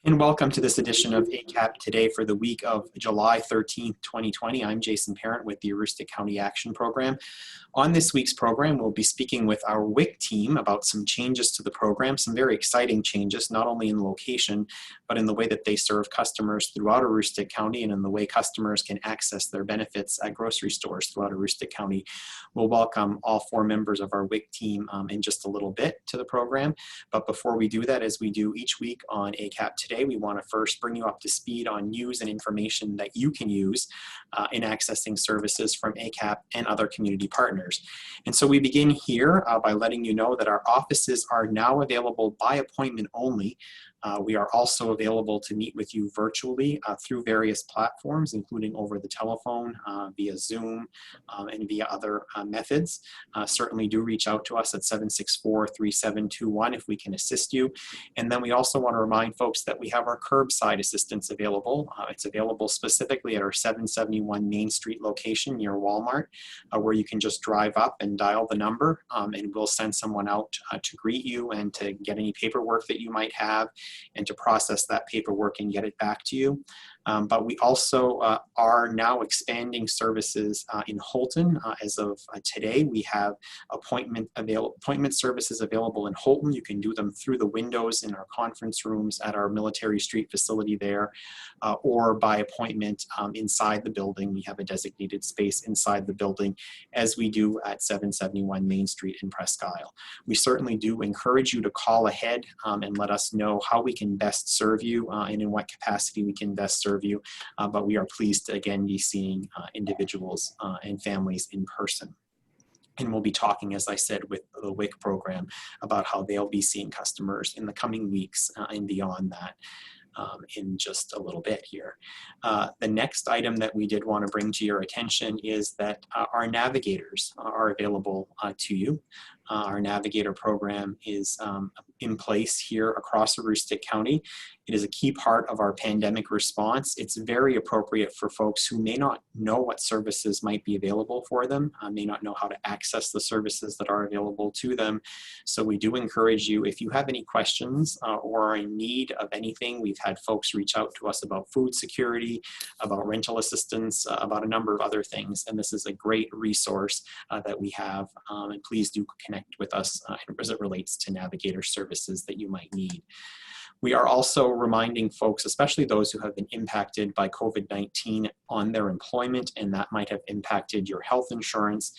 And welcome to this edition of ACAP Today for the week of July 13th, 2020. I'm Jason Parent with the Aroostook County Action Program. On this week's program, we'll be speaking with our WIC team about some changes to the program, some very exciting changes, not only in location, but in the way that they serve customers throughout Aroostook County and in the way customers can access their benefits at grocery stores throughout Aroostook County. We'll welcome all four members of our WIC team in just a little bit to the program. But before we do that, as we do each week on ACAP Today, we want to first bring you up to speed on news and information that you can use in accessing services from ACAP and other community partners. And so we begin here by letting you know that our offices are now available by appointment only. We are also available to meet with you virtually through various platforms, including over the telephone, via Zoom, and via other methods. Certainly do reach out to us at 764-3721 if we can assist you. And then we also want to remind folks that we have our curbside assistance available. It's available specifically at our 771 Main Street location near Walmart, where you can just drive up and dial the number, and we'll send someone out to greet you and to get any paperwork that you might have, and to process that paperwork and get it back to you. But we also are now expanding services in Holton. As of today, we have appointment services available in Holton. You can do them through the windows in our conference rooms at our Military Street facility there, or by appointment inside the building. We have a designated space inside the building, as we do at 771 Main Street in Presque Isle. We certainly do encourage you to call ahead and let us know how we can best serve you and in what capacity we can best serve you, but we are pleased to again be seeing individuals and families in person. And we'll be talking, as I said, with the WIC program about how they'll be seeing customers in the coming weeks and beyond that in just a little bit here. The next item that we did want to bring to your attention is that our navigators are available to you. Our navigator program is in place here across Aroostook County. It is a key part of our pandemic response. It's very appropriate for folks who may not know what services might be available for them, may not know how to access the services that are available to them. So we do encourage you, if you have any questions or are in need of anything. We've had folks reach out to us about food security, about rental assistance, about a number of other things. And this is a great resource that we have. And please do connect with us as it relates to navigator services that you might need. We are also reminding folks, especially those who have been impacted by COVID-19 on their employment, and that might have impacted your health insurance.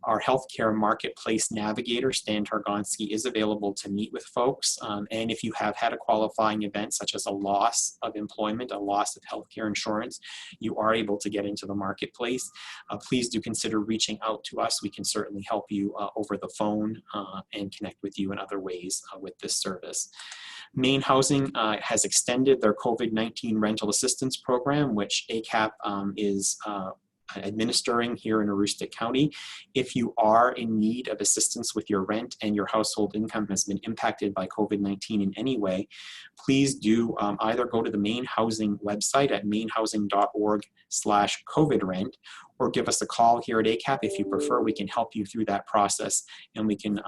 Our healthcare marketplace navigator, Stan Targonski, is available to meet with folks. And if you have had a qualifying event, such as a loss of employment, a loss of healthcare insurance, you are able to get into the marketplace. Please do consider reaching out to us. We can certainly help you over the phone and connect with you in other ways with this service. Maine Housing has extended their COVID-19 rental assistance program, which ACAP is administering here in Aroostook County. If you are in need of assistance with your rent and your household income has been impacted by COVID-19 in any way, please do either go to the Maine Housing website at mainehousing.org/COVID-rent, or give us a call here at ACAP if you prefer. We can help you through that process, and we can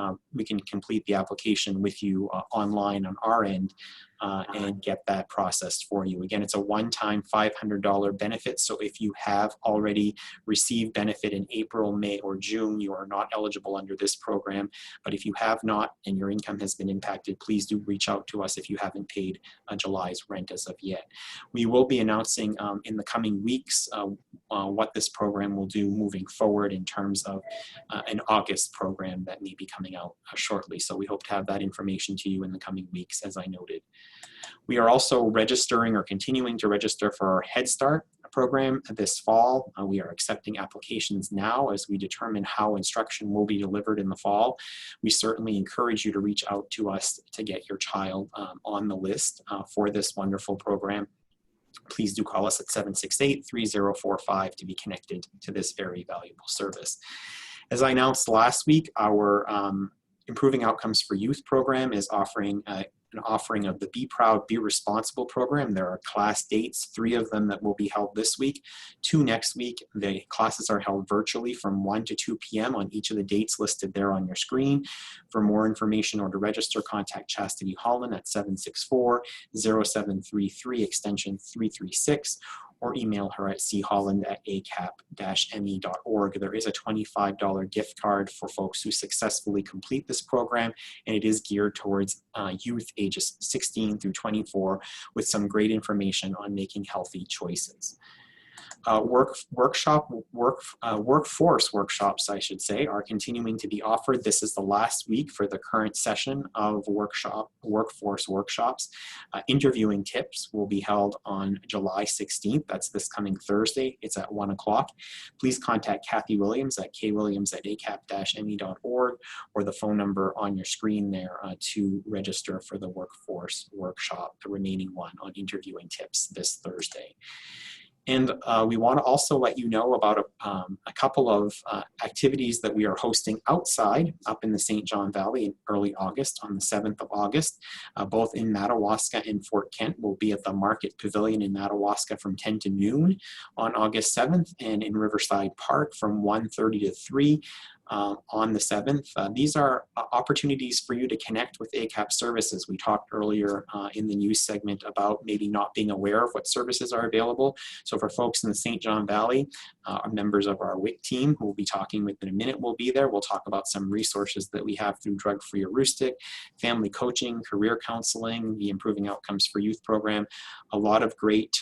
complete the application with you online on our end and get that processed for you. Again, it's a one-time $500 benefit, so if you have already received benefit in April, May, or June, you are not eligible under this program. But if you have not and your income has been impacted, please do reach out to us if you haven't paid July's rent as of yet. We will be announcing in the coming weeks what this program will do moving forward in terms of an August program that may be coming out shortly. So we hope to have that information to you in the coming weeks, as I noted. We are also registering or continuing to register for our Head Start program this fall. We are accepting applications now as we determine how instruction will be delivered in the fall. We certainly encourage you to reach out to us to get your child on the list for this wonderful program. Please do call us at 768-3045 to be connected to this very valuable service. As I announced last week, our Improving Outcomes for Youth program is offering an offering of the Be Proud, Be Responsible program. There are class dates, 3 of them that will be held this week, 2 next week. The classes are held virtually from 1 to 2 p.m. on each of the dates listed there on your screen. For more information or to register, contact Chastity Holland at 764-0733 extension 336, or email her at cholland@acap-me.org. There is a $25 gift card for folks who successfully complete this program, and it is geared towards youth ages 16 through 24 with some great information on making healthy choices. Workforce workshops, I should say, are continuing to be offered. This is the last week for the current session of workforce workshops. Interviewing tips will be held on July 16th. That's this coming Thursday. It's at 1 o'clock. Please contact Kathy Williams at kwilliams@acap-me.org, or the phone number on your screen there to register for the workforce workshop, the remaining one on interviewing tips this Thursday. And we want to also let you know about a couple of activities that we are hosting outside up in the St. John Valley in early August, on the 7th of August, both in Madawaska and Fort Kent. We'll be at the Market Pavilion in Madawaska from 10 to noon on August 7th, and in Riverside Park from 1:30 to 3 on the 7th. These are opportunities for you to connect with ACAP services. We talked earlier in the news segment about maybe not being aware of what services are available. So for folks in the St. John Valley, members of our WIC team who we'll be talking with in a minute will be there. We'll talk about some resources that we have through Drug Free Aroostook, family coaching, career counseling, the Improving Outcomes for Youth program. A lot of great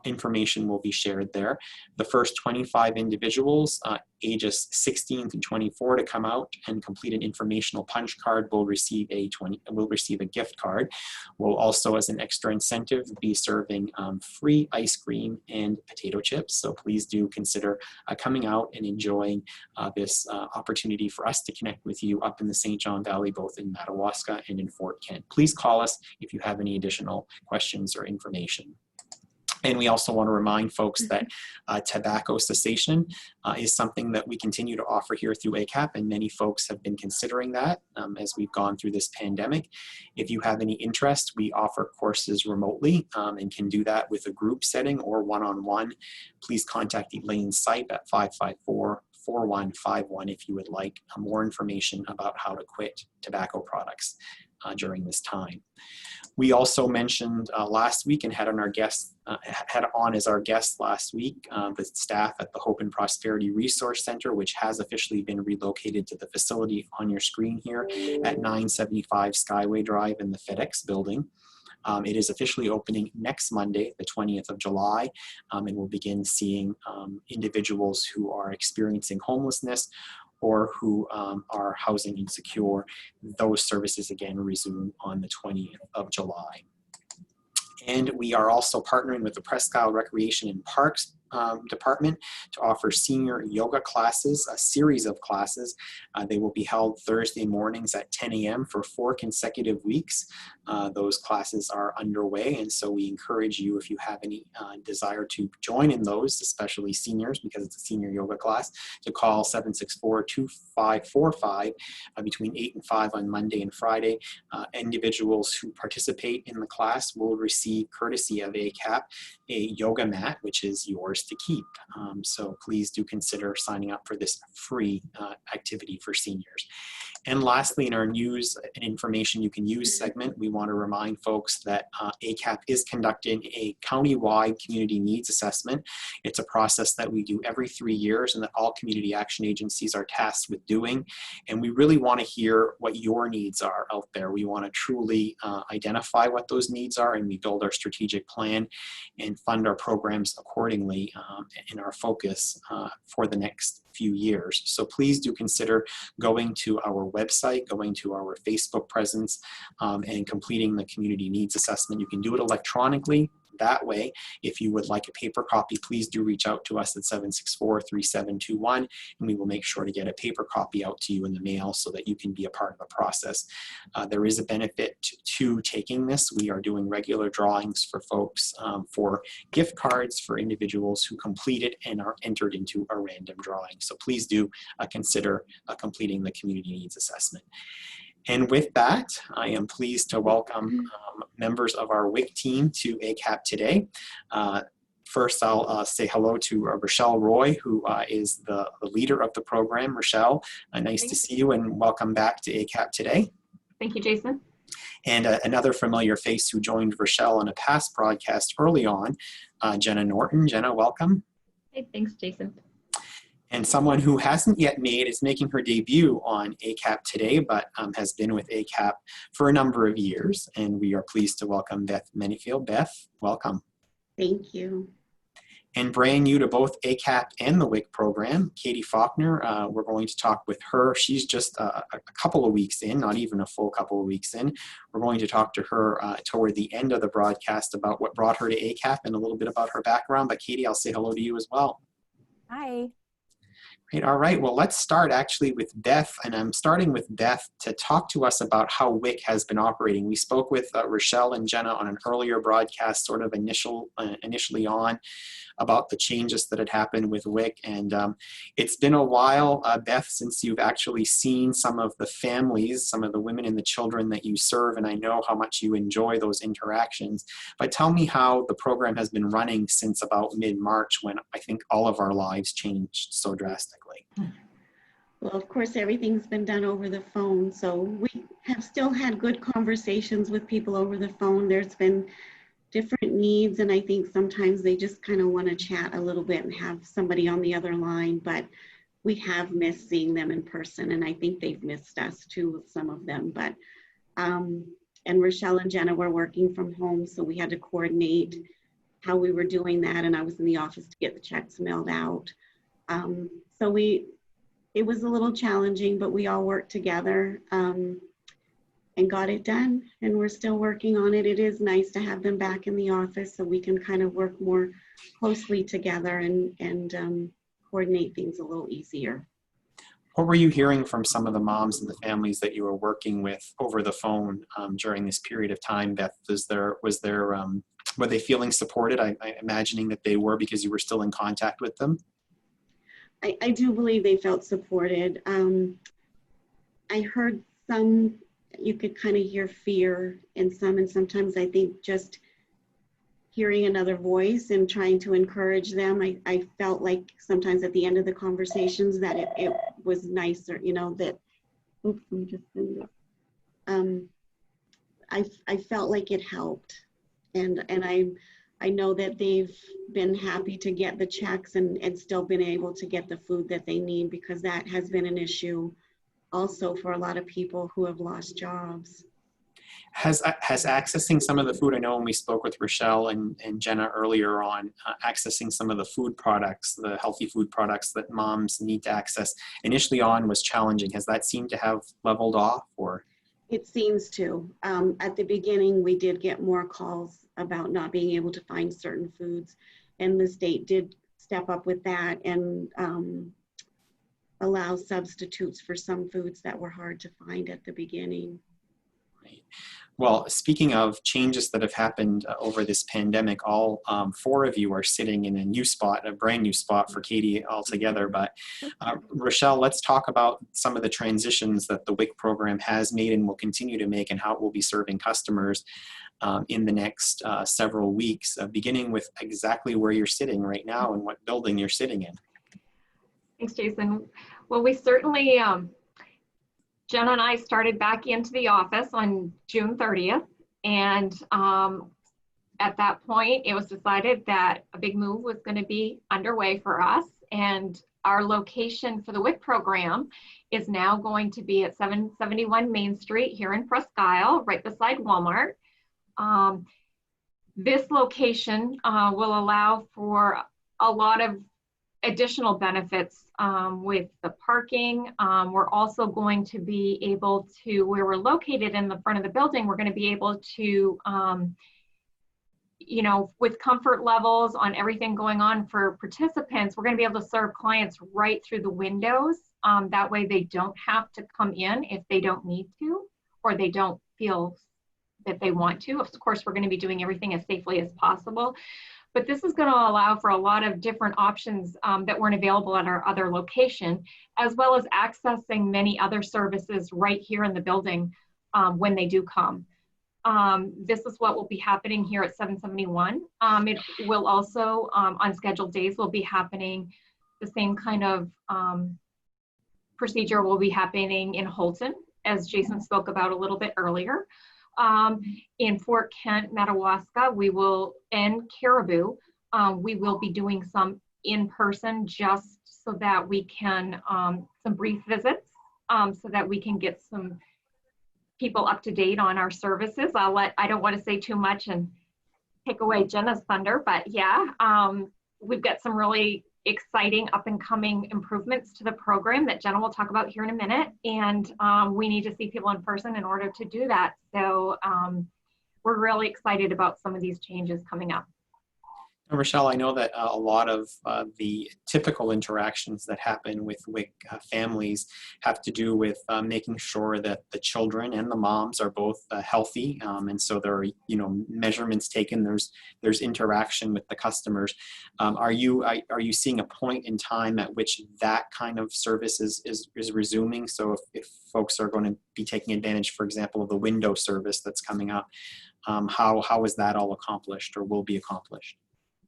information will be shared there. The first 25 individuals ages 16 to 24 to come out and complete an informational punch card will receive a gift card. We'll also, as an extra incentive, be serving free ice cream and potato chips. So please do consider coming out and enjoying this opportunity for us to connect with you up in the St. John Valley, both in Madawaska and in Fort Kent. Please call us if you have any additional questions or information. And we also want to remind folks that tobacco cessation is something that we continue to offer here through ACAP, and many folks have been considering that as we've gone through this pandemic. If you have any interest, we offer courses remotely and can do that with a group setting or one-on-one. Please contact Elaine Sipe at 554-4151 if you would like more information about how to quit tobacco products during this time. We also mentioned last week and had on as our guest last week the staff at the Hope and Prosperity Resource Center, which has officially been relocated to the facility on your screen here at 975 Skyway Drive in the FedEx building. It is officially opening next Monday, the 20th of July, and we'll begin seeing individuals who are experiencing homelessness or who are housing insecure. Those services again resume on the 20th of July. And we are also partnering with the Presque Isle Recreation and Parks Department to offer senior yoga classes, a series of classes. They will be held Thursday mornings at 10 a.m. for 4 consecutive weeks. Those classes are underway, and so we encourage you, if you have any desire to join in those, especially seniors, because it's a senior yoga class, to call 764-2545 between 8 and 5 on Monday and Friday. Individuals who participate in the class will receive, courtesy of ACAP, a yoga mat, which is yours to keep. So please do consider signing up for this free activity for seniors. And lastly, in our news and information you can use segment, we want to remind folks that ACAP is conducting a county-wide community needs assessment. It's a process that we do every 3 years and that all community action agencies are tasked with doing. And we really want to hear what your needs are out there. We want to truly identify what those needs are, and we build our strategic plan and fund our programs accordingly in our focus for the next few years. So please do consider going to our website, going to our Facebook presence, and completing the community needs assessment. You can do it electronically that way. If you would like a paper copy, please do reach out to us at 764-3721, and we will make sure to get a paper copy out to you in the mail so that you can be a part of the process. There is a benefit to taking this. We are doing regular drawings for folks for gift cards for individuals who complete it and are entered into a random drawing. So please do consider completing the community needs assessment. And with that, I am pleased to welcome members of our WIC team to ACAP Today. First, I'll say hello to Rachelle Roy, who is the leader of the program. Rachelle, nice to see you and welcome back to ACAP Today. Thank you, Jason. And another familiar face who joined Rachelle on a past broadcast early on, Jenna Norton. Jenna, welcome. Hey, thanks, Jason. And someone who hasn't yet is making her debut on ACAP Today, but has been with ACAP for a number of years. And we are pleased to welcome Beth Menifield. Beth, welcome. Thank you. And brand new to both ACAP and the WIC program, Katy Faulkner. We're going to talk with her. She's just a couple of weeks in, not even a full couple of weeks in. We're going to talk to her toward the end of the broadcast about what brought her to ACAP and a little bit about her background. But Katy, I'll say hello to you as well. Hi. Great. All right. Well, let's start actually with Beth, and I'm starting with Beth to talk to us about how WIC has been operating. We spoke with Rachelle and Jenna on an earlier broadcast, sort of initially on, about the changes that had happened with WIC, and it's been a while, Beth, since you've actually seen some of the families, some of the women and the children that you serve, and I know how much you enjoy those interactions. But tell me how the program has been running since about mid-March, when I think all of our lives changed so drastically. Well, of course, everything's been done over the phone, so we have still had good conversations with people over the phone. There's been different needs, and I think sometimes they just kind of want to chat a little bit and have somebody on the other line, but we have missed seeing them in person, and I think they've missed us too, some of them. But and Rachelle and Jenna were working from home, so we had to coordinate how we were doing that, and I was in the office to get the checks mailed out. So it was a little challenging, but we all worked together and got it done, and we're still working on it. It is nice to have them back in the office so we can kind of work more closely together and coordinate things a little easier. What were you hearing from some of the moms and the families that you were working with over the phone during this period of time, Beth? Were they feeling supported? I'm imagining that they were, because you were still in contact with them. I do believe they felt supported. I heard some, you could kind of hear fear in some, and sometimes I think just hearing another voice and trying to encourage them. I felt like sometimes at the end of the conversations that it was nicer, you know, that, oops, let me just send this. I felt like it helped, and I know that they've been happy to get the checks and still been able to get the food that they need, because that has been an issue also for a lot of people who have lost jobs. Has accessing some of the food, I know when we spoke with Rachelle and Jenna earlier on, accessing some of the food products, the healthy food products that moms need to access initially on was challenging. Has that seemed to have leveled off, or? It seems to. At the beginning, we did get more calls about not being able to find certain foods, and the state did step up with that and allow substitutes for some foods that were hard to find at the beginning. Right. Well, speaking of changes that have happened over this pandemic, all four of you are sitting in a new spot, a brand new spot for Katy altogether. But Rachelle, let's talk about some of the transitions that the WIC program has made and will continue to make, and how it will be serving customers in the next several weeks, beginning with exactly where you're sitting right now and what building you're sitting in. Thanks, Jason. Well, we certainly, Jenna and I started back into the office on June 30th. And at that point, it was decided that a big move was going to be underway for us. And our location for the WIC program is now going to be at 771 Main Street here in Presque Isle, right beside Walmart. This location will allow for a lot of additional benefits with the parking. We're also going to be able to, where we're located in the front of the building, we're going to be able to, you know, with comfort levels on everything going on for participants, we're going to be able to serve clients right through the windows. That way they don't have to come in if they don't need to, or they don't feel that they want to. Of course, we're going to be doing everything as safely as possible. but this is going to allow for a lot of different options that weren't available at our other location, as well as accessing many other services right here in the building when they do come. This is what will be happening here at 771. It will also, on scheduled days, will be happening the same kind of procedure will be happening in Holton, as Jason spoke about a little bit earlier. In Fort Kent, Madawaska, and Caribou, we will be doing some in-person just so that we can, some brief visits, so that we can get some people up to date on our services. I don't want to say too much and take away Jenna's thunder, but yeah, we've got some really exciting up and coming improvements to the program that Jenna will talk about here in a minute. And we need to see people in person in order to do that. So we're really excited about some of these changes coming up. And Rachelle, I know that a lot of the typical interactions that happen with WIC families have to do with making sure that the children and the moms are both healthy, and so there are measurements taken. There's interaction with the customers. Are you seeing a point in time at which that kind of service is resuming? So if folks are going to be taking advantage, for example, of the window service that's coming up, how is that all accomplished or will be accomplished?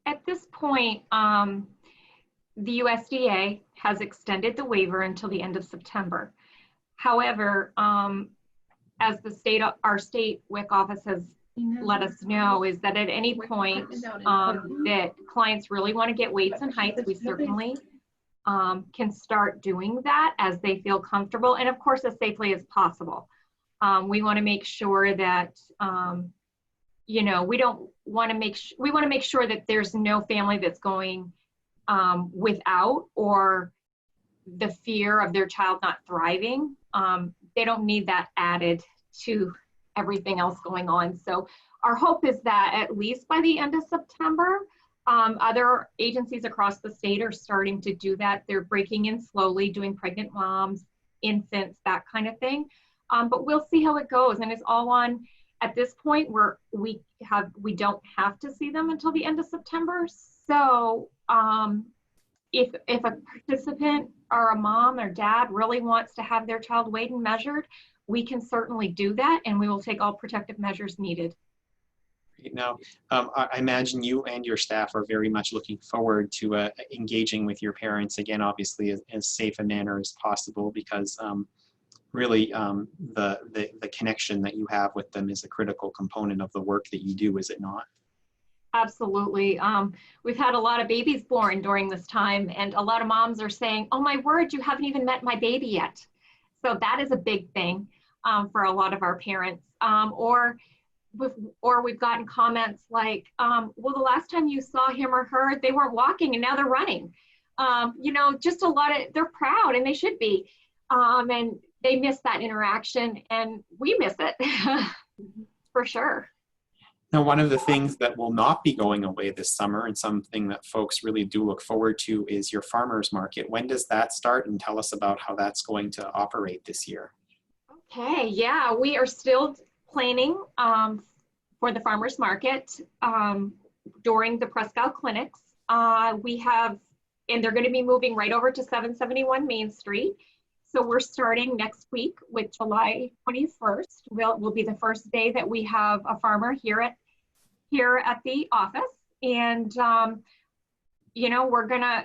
At this point, the USDA has extended the waiver until the end of September. However, as our state WIC office has let us know, is that at any point that clients really want to get weights and heights, we certainly can start doing that as they feel comfortable, and of course as safely as possible. We want to make sure that we want to make sure that there's no family that's going without, or the fear of their child not thriving. They don't need that added to everything else going on. So our hope is that at least by the end of September, other agencies across the state are starting to do that. They're breaking in slowly, doing pregnant moms, infants, that kind of thing. But we'll see how it goes, and it's all on. At this point, we don't have to see them until the end of September. So if a participant or a mom or dad really wants to have their child weighed and measured, we can certainly do that, and we will take all protective measures needed. Now, I imagine you and your staff are very much looking forward to engaging with your parents again, obviously as safe a manner as possible, because really the connection that you have with them is a critical component of the work that you do, is it not? Absolutely. We've had a lot of babies born during this time, and a lot of moms are saying, oh my word, you haven't even met my baby yet. So that is a big thing for a lot of our parents. Or we've gotten comments like, well, the last time you saw him or her, they weren't walking and now they're running. Just a lot of, they're proud, and they should be. And they miss that interaction, and we miss it for sure. Now, one of the things that will not be going away this summer, and something that folks really do look forward to, is your farmers market. When does that start? And tell us about how that's going to operate this year. Okay, yeah, we are still planning for the farmers market during the Prescott clinics. And they're going to be moving right over to 771 Main Street. So we're starting next week with July 21st. Will be the first day that we have a farmer here at the office. And, we're gonna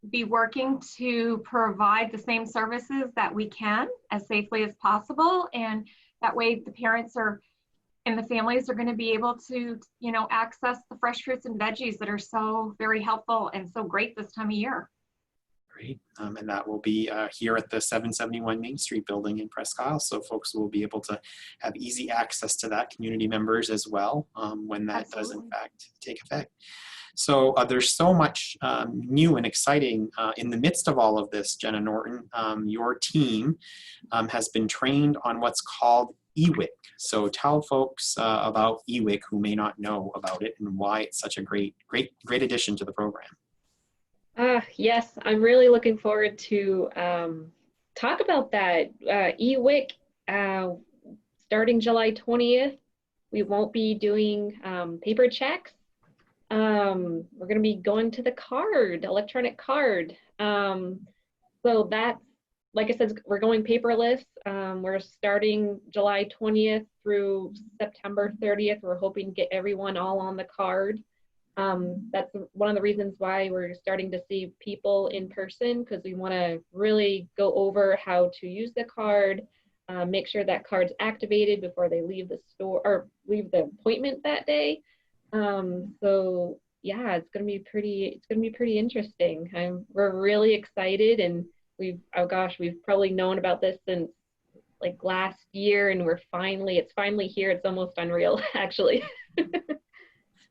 be working to provide the same services that we can as safely as possible. And that way the parents and the families are gonna be able to, access the fresh fruits and veggies that are so very helpful and so great this time of year. Great, and that will be here at the 771 Main Street building in Presque Isle, so folks will be able to have easy access to that, community members as well, when that does in fact take effect. So there's so much new and exciting in the midst of all of this, Jenna Norton. Your team has been trained on what's called eWIC. So tell folks about eWIC who may not know about it and why it's such a great addition to the program. Yes, I'm really looking forward to talk about that. eWIC, starting July 20th, we won't be doing paper checks. We're going to be going to the card, electronic card. So that's, like I said, we're going paperless. We're starting July 20th through September 30th. We're hoping to get everyone all on the card. That's one of the reasons why we're starting to see people in person, because we want to really go over how to use the card, make sure that card's activated before they leave the store or leave the appointment that day. So yeah, it's gonna be pretty interesting. We're really excited, and oh gosh, we've probably known about this since like last year, and it's finally here. It's almost unreal, actually.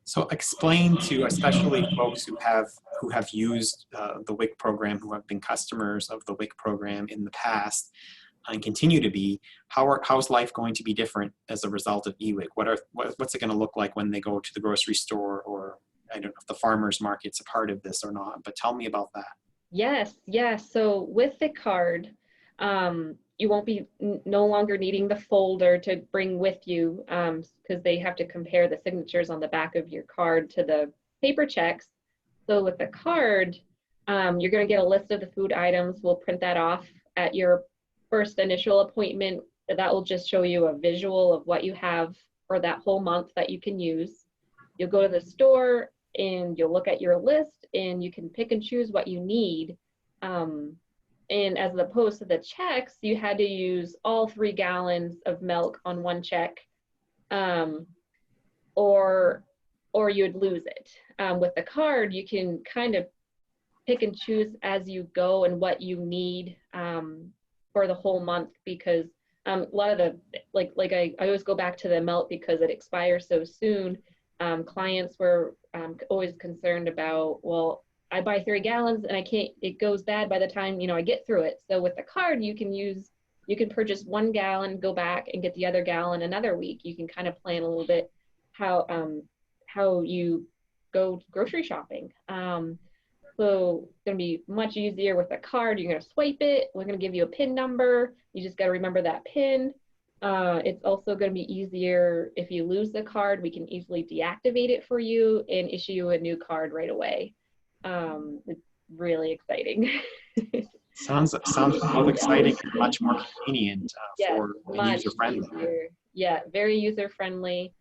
So explain to especially folks who have used the WIC program, who have been customers of the WIC program in the past and continue to be, how's life going to be different as a result of eWIC? What's it going to look like when they go to the grocery store, or I don't know if the farmer's market's a part of this or not, but tell me about that. Yes. So with the card, you won't be no longer needing the folder to bring with you, because they have to compare the signatures on the back of your card to the paper checks. So with the card, you're going to get a list of the food items. We'll print that off at your first initial appointment. That will just show you a visual of what you have for that whole month that you can use. You'll go to the store and you'll look at your list, and you can pick and choose what you need. And as opposed to the checks, you had to use all 3 gallons of milk on one check, or you'd lose it. With the card, you can kind of pick and choose as you go and what you need for the whole month, because a lot of the, like I always go back to the milk because it expires so soon. Clients were always concerned about, well, I buy 3 gallons and it goes bad by the time, I get through it. So with the card, you can purchase 1 gallon, go back and get the other gallon another week. You can kind of plan a little bit how you go grocery shopping. So it's going to be much easier with the card. You're going to swipe it. We're going to give you a PIN number. You just got to remember that PIN. It's also going to be easier if you lose the card. We can easily deactivate it for you and issue you a new card right away. It's really exciting. Sounds both exciting and much more convenient for user-friendly. Yeah, very user-friendly.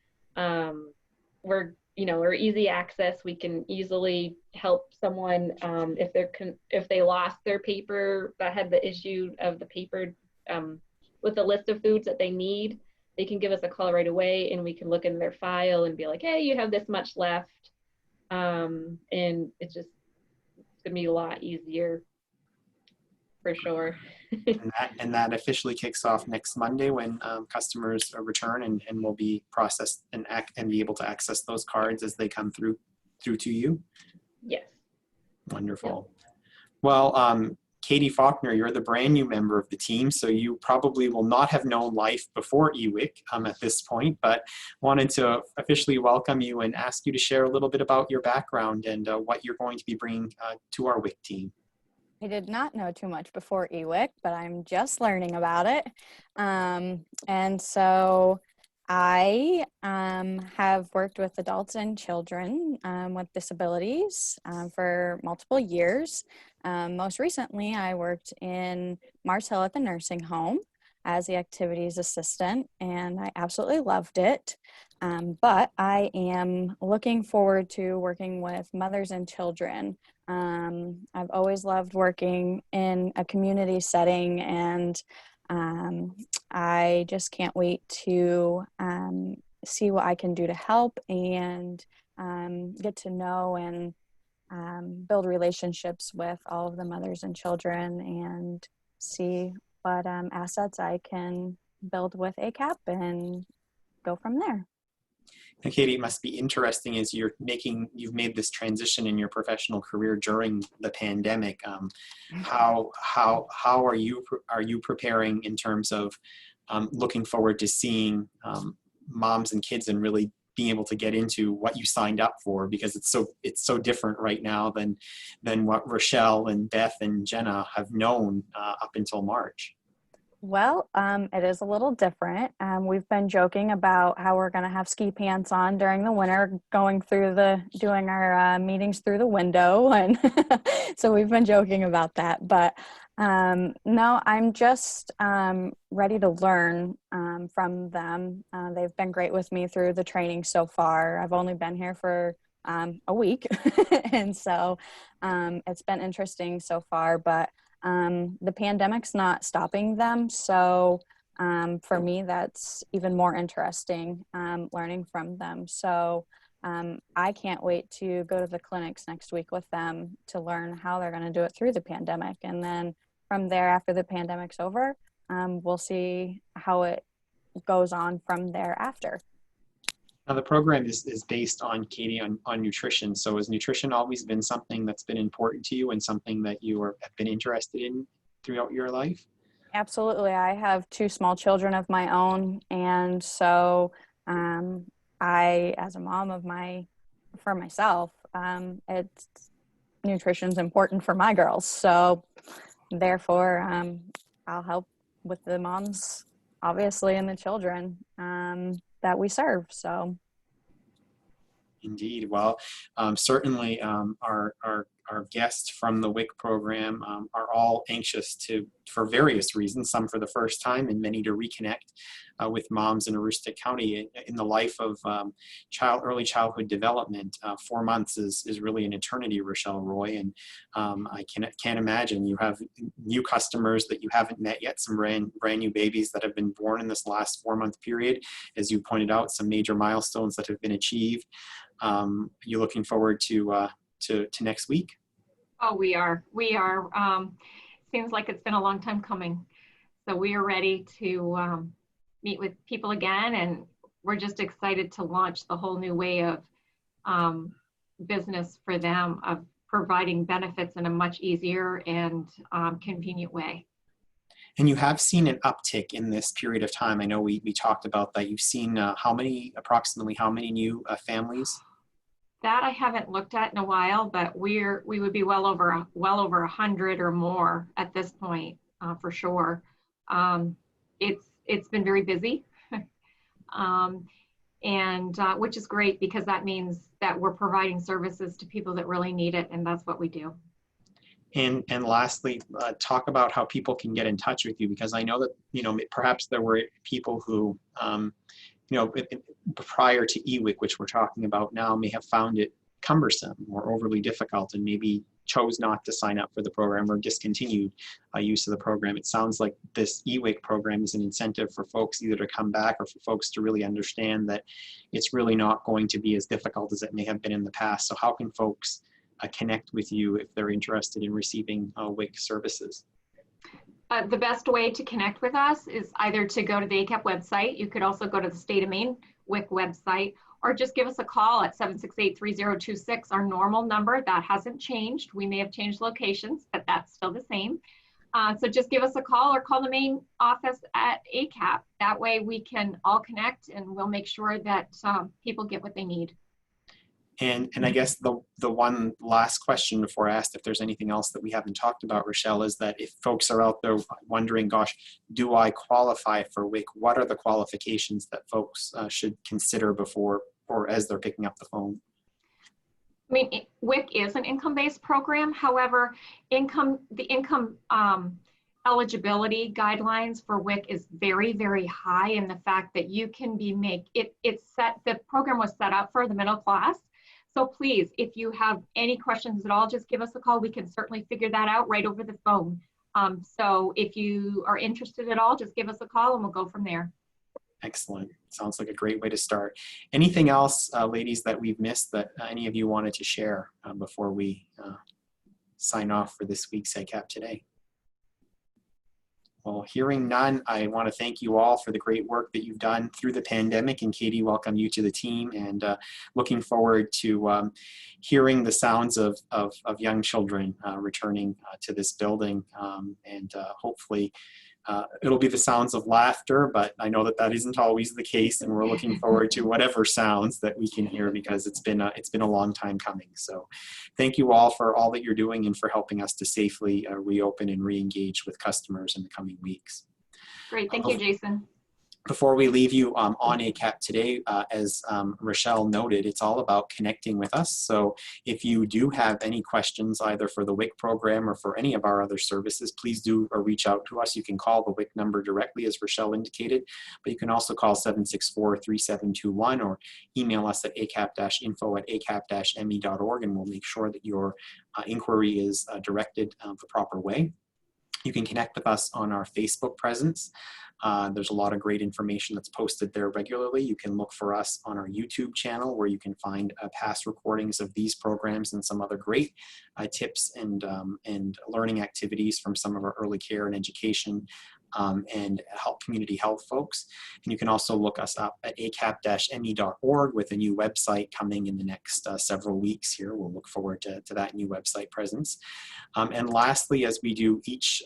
We're easy access. We can easily help someone if they lost their paper, that had the issue of the paper with the list of foods that they need. They can give us a call right away, and we can look in their file and be like, hey, you have this much left. And it's gonna be a lot easier for sure. and that officially kicks off next Monday when customers return and will be processed and be able to access those cards as they come through to you. Yes. Wonderful. Yeah. Well, Katy Faulkner, you're the brand new member of the team, so you probably will not have known life before eWIC at this point, but wanted to officially welcome you and ask you to share a little bit about your background and what you're going to be bringing to our WIC team. I did not know too much before eWIC, but I'm just learning about it. And so I have worked with adults and children with disabilities for multiple years. Most recently, I worked in Mars Hill at the nursing home as the activities assistant, and I absolutely loved it. But I am looking forward to working with mothers and children. I've always loved working in a community setting, and I just can't wait to see what I can do to help and get to know and build relationships with all of the mothers and children and see what assets I can build with ACAP and go from there. And Katy, it must be interesting as you've made this transition in your professional career during the pandemic. How are you preparing in terms of looking forward to seeing moms and kids and really being able to get into what you signed up for, because it's so different right now than what Rachelle and Beth and Jenna have known up until March. Well, it is a little different. We've been joking about how we're going to have ski pants on during the winter, doing our meetings through the window. And so we've been joking about that. But no, I'm just ready to learn from them. They've been great with me through the training so far. I've only been here for a week. And so it's been interesting so far, but the pandemic's not stopping them. So for me, that's even more interesting, learning from them. So I can't wait to go to the clinics next week with them to learn how they're going to do it through the pandemic. And then from there, after the pandemic's over, we'll see how it goes on from there after. Now the program is based on, Katy, on nutrition. So has nutrition always been something that's been important to you and something that you have been interested in throughout your life? Absolutely. I have 2 small children of my own. And so I, as a mom for myself, nutrition's important for my girls. So therefore, I'll help with the moms, obviously, and the children that we serve. So Indeed. Well, certainly our guests from the WIC program are all anxious for various reasons, some for the first time and many to reconnect with moms in Aroostook County. In the life of early childhood development, 4 months is really an eternity, Rachelle Roy. And I can't imagine. You have new customers that you haven't met yet, some brand new babies that have been born in this last 4-month period. As you pointed out, some major milestones that have been achieved. You looking forward to next week? Oh, we are. Seems like it's been a long time coming. So we are ready to meet with people again, and we're just excited to launch the whole new way of business for them, of providing benefits in a much easier and convenient way. And you have seen an uptick in this period of time. I know we talked about that. You've seen approximately how many new families? That I haven't looked at in a while, but we would be well over 100 or more at this point, for sure. It's been very busy, and which is great, because that means that we're providing services to people that really need it, and that's what we do. And lastly, talk about how people can get in touch with you, because I know that perhaps there were people who prior to eWIC, which we're talking about now, may have found it cumbersome or overly difficult and maybe chose not to sign up for the program or discontinued use of the program. It sounds like this eWIC program is an incentive for folks either to come back or for folks to really understand that it's really not going to be as difficult as it may have been in the past. So how can folks connect with you if they're interested in receiving WIC services? The best way to connect with us is either to go to the ACAP website. You could also go to the State of Maine WIC website, or just give us a call at 768-3026, our normal number. That hasn't changed. We may have changed locations, but that's still the same. So just give us a call or call the main office at ACAP. That way we can all connect, and we'll make sure that people get what they need. And I guess the one last question before I ask if there's anything else that we haven't talked about, Rachelle, is that if folks are out there wondering, gosh, do I qualify for WIC? What are the qualifications that folks should consider before or as they're picking up the phone? I mean, WIC is an income-based program. However, the income eligibility guidelines for WIC is very, very high in the fact that you can be the program was set up for the middle class. So please, if you have any questions at all, just give us a call. We can certainly figure that out right over the phone. So if you are interested at all, just give us a call and we'll go from there. Excellent. Sounds like a great way to start. Anything else, ladies, that we've missed that any of you wanted to share before we sign off for this week's ACAP Today? Well, hearing none, I want to thank you all for the great work that you've done through the pandemic, and Katy, welcome you to the team, and looking forward to hearing the sounds of young children returning to this building, and hopefully it'll be the sounds of laughter, but I know that isn't always the case, and we're looking forward to whatever sounds that we can hear, because it's been a long time coming. So thank you all for all that you're doing and for helping us to safely reopen and re-engage with customers in the coming weeks. Great, thank you, Jason. Before we leave you on ACAP Today, as Rachelle noted, it's all about connecting with us. So if you do have any questions either for the WIC program or for any of our other services, please do reach out to us. You can call the WIC number directly, as Rachelle indicated, but you can also call 764-3721 or email us at acap-info@acap-me.org, and we'll make sure that your inquiry is directed the proper way. You can connect with us on our Facebook presence. There's a lot of great information that's posted there regularly. You can look for us on our YouTube channel, where you can find past recordings of these programs and some other great tips and learning activities from some of our early care and education and community health folks. And you can also look us up at acap-me.org with a new website coming in the next several weeks here. We'll look forward to that new website presence. And lastly, as we do each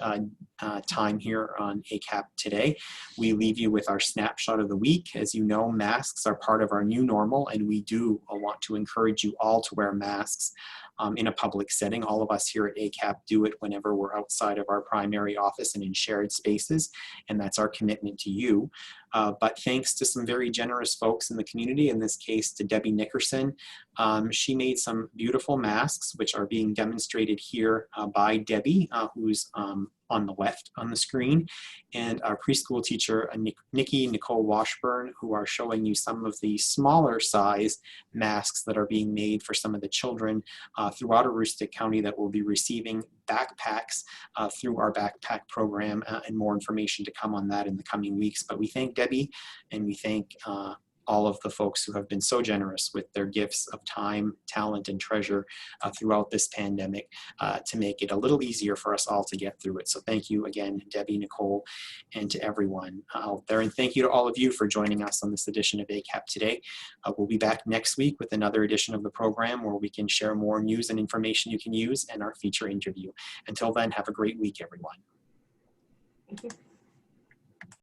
time here on ACAP Today, we leave you with our snapshot of the week. As you know, masks are part of our new normal, and we do want to encourage you all to wear masks in a public setting. All of us here at ACAP do it whenever we're outside of our primary office and in shared spaces, and that's our commitment to you. But thanks to some very generous folks in the community, in this case to Debbie Nickerson, she made some beautiful masks, which are being demonstrated here by Debbie, who's on the left on the screen, and our preschool teacher, Nicole Washburn, who are showing you some of the smaller size masks that are being made for some of the children throughout Aroostook County that will be receiving backpacks through our backpack program, and more information to come on that in the coming weeks. But we thank Debbie, and we thank all of the folks who have been so generous with their gifts of time, talent, and treasure throughout this pandemic to make it a little easier for us all to get through it. So thank you again, Debbie, Nicole, and to everyone out there. And thank you to all of you for joining us on this edition of ACAP Today. We'll be back next week with another edition of the program where we can share more news and information you can use and our feature interview. Until then, have a great week, everyone. Thank you.